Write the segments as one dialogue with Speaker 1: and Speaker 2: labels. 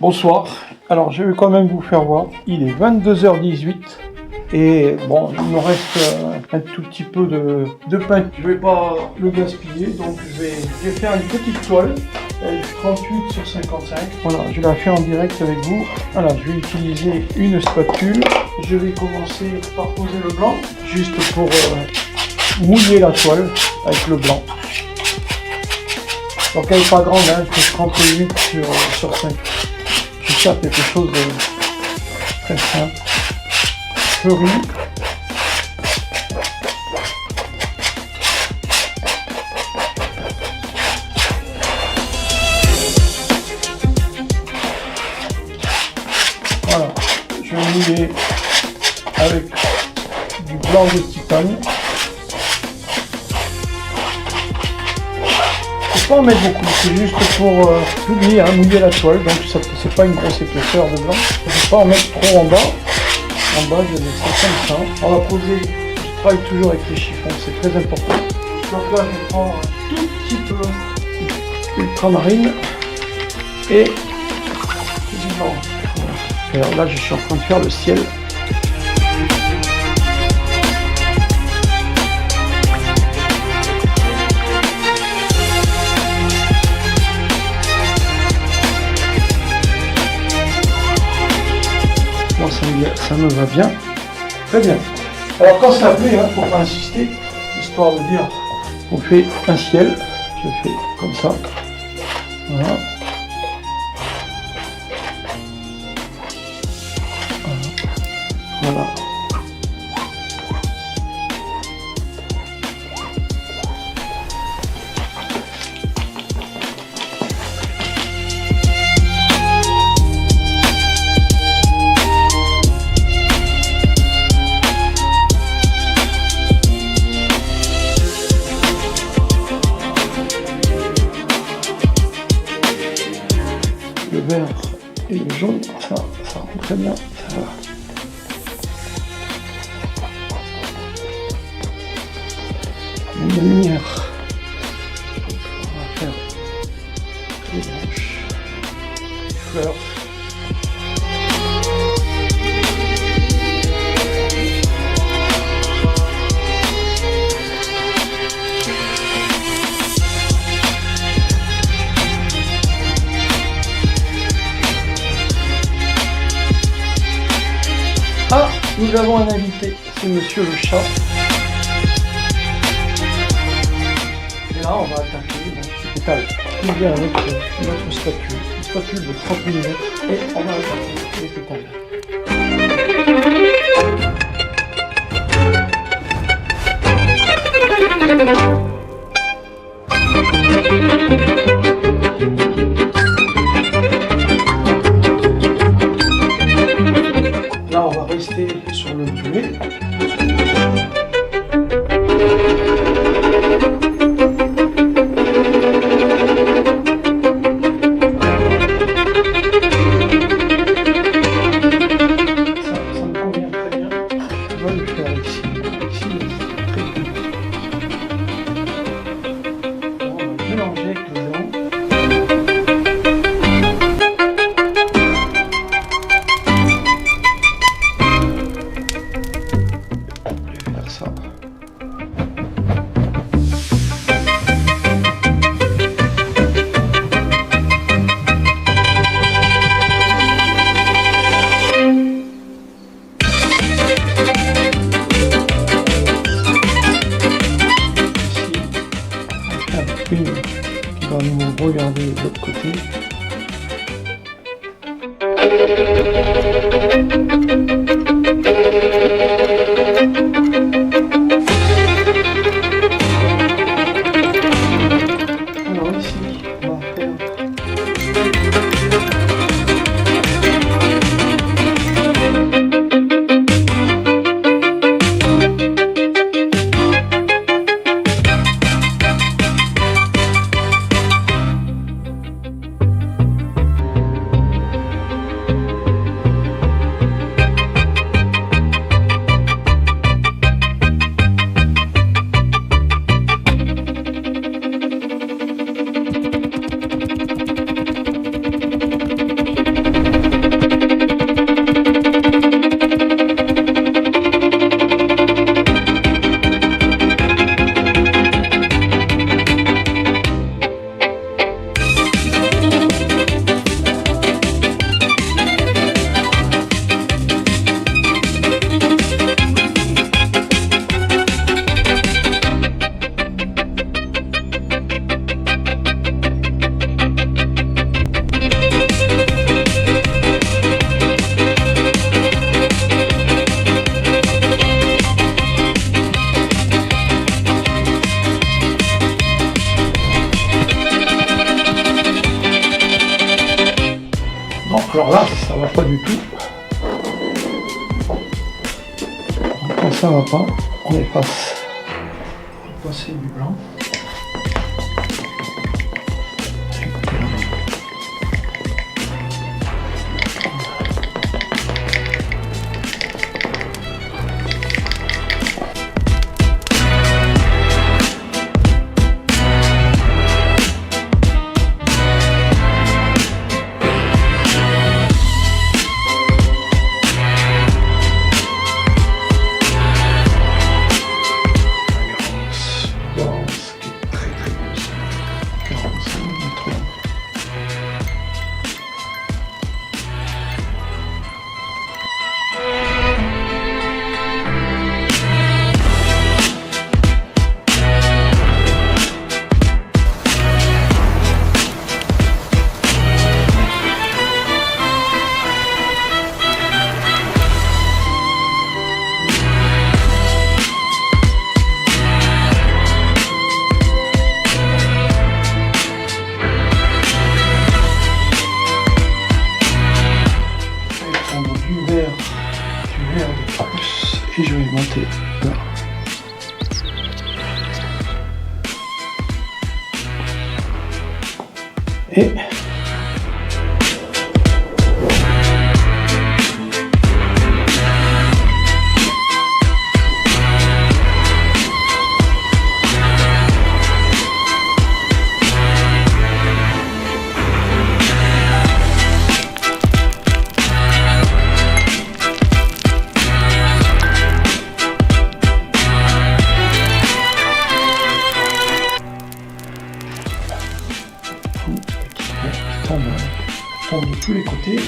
Speaker 1: Bonsoir, alors je vais quand même vous faire voir, il est 22h18 et bon, il me reste un tout petit peu de pain. Je vais pas le gaspiller, donc je vais faire une petite toile, 38 sur 55. Voilà, je la fais en direct avec vous. Voilà, je vais utiliser une spatule. Je vais commencer par poser le blanc, juste pour mouiller la toile avec le blanc. Donc elle n'est pas grande, hein, je fais 38 sur 5. Je cherche quelque chose de très simple. Fleuri. Voilà, je vais mouiller avec du blanc de titane. Pas en mettre beaucoup, c'est juste pour mouiller la toile, donc c'est pas une grosse épaisseur de blanc. Je ne vais pas en mettre trop en bas. En bas, je vais laisser comme ça. On va poser, je travaille toujours avec les chiffons, c'est très important. Donc là, je prends un tout petit peu d'ultramarine et du blanc. Alors là, je suis en train de faire le ciel. Ça me va bien, très bien. Alors quand ça plaît, faut pas insister, histoire de dire on fait un ciel, je fais comme ça, voilà. Voilà. Le vert et le jaune, ça rend très bien, ça va. La lumière, on va faire les branches, les fleurs. Ah, nous avons un invité, c'est Monsieur le chat. Et là, on va attaquer notre étal. Il vient avec notre spatule, une spatule de 30 mm, et on va attaquer les pétales. Là, on va rester sur le violet. Ça me convient très bien. On va le faire ici. Ici, c'est très bien. On va mélanger avec le blanc. Ça. Ici, une qui va nous regarder de l'autre côté. Alors ici, on va faire Bon, alors là, ça va pas du tout. Quand ça va pas, on efface. On va passer du blanc. Et je vais monter là. Et tombe de tous les côtés.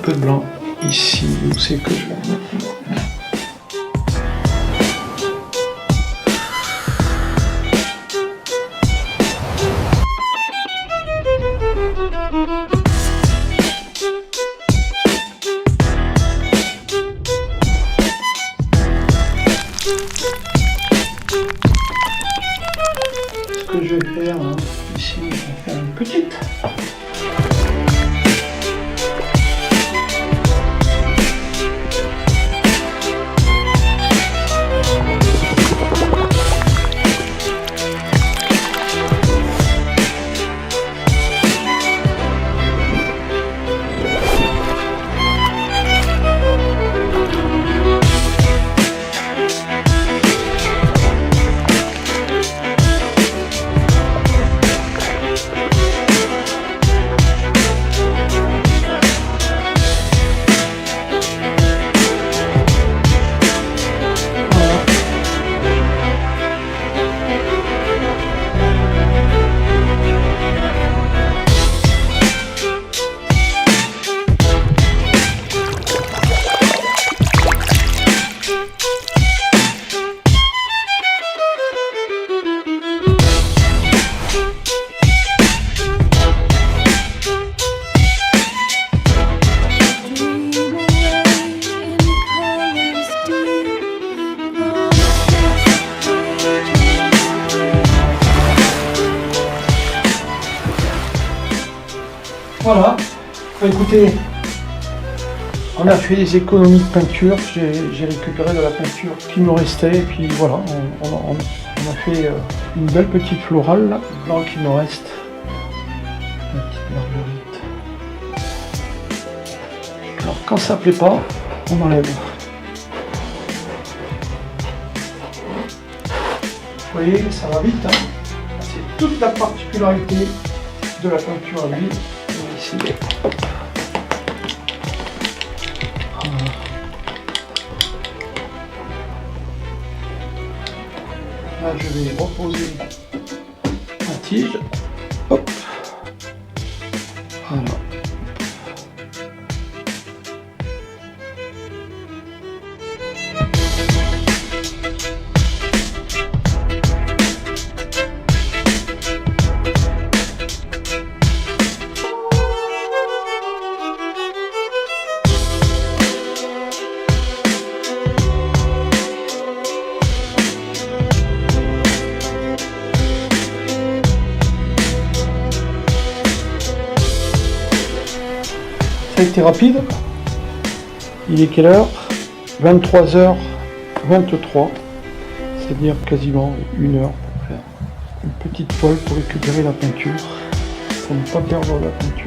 Speaker 1: Peu de blanc ici où c'est que je vais mettre. Ce que je vais faire hein, ici, je vais faire une petite. Voilà, écoutez, on a fait des économies de peinture, j'ai récupéré de la peinture qui me restait, et puis voilà, on a fait une belle petite florale là, blanc qui me reste, une petite marguerite. Alors quand ça plaît pas, on enlève. Vous voyez, ça va vite, hein. C'est toute la particularité de la peinture à l'huile. Ici. Là, je vais reposer la tige. Hop. Voilà. Ça a été rapide. Il est quelle heure? 23h23. C'est-à-dire quasiment 1 heure pour faire une petite poêle pour récupérer la peinture, pour ne pas perdre la peinture.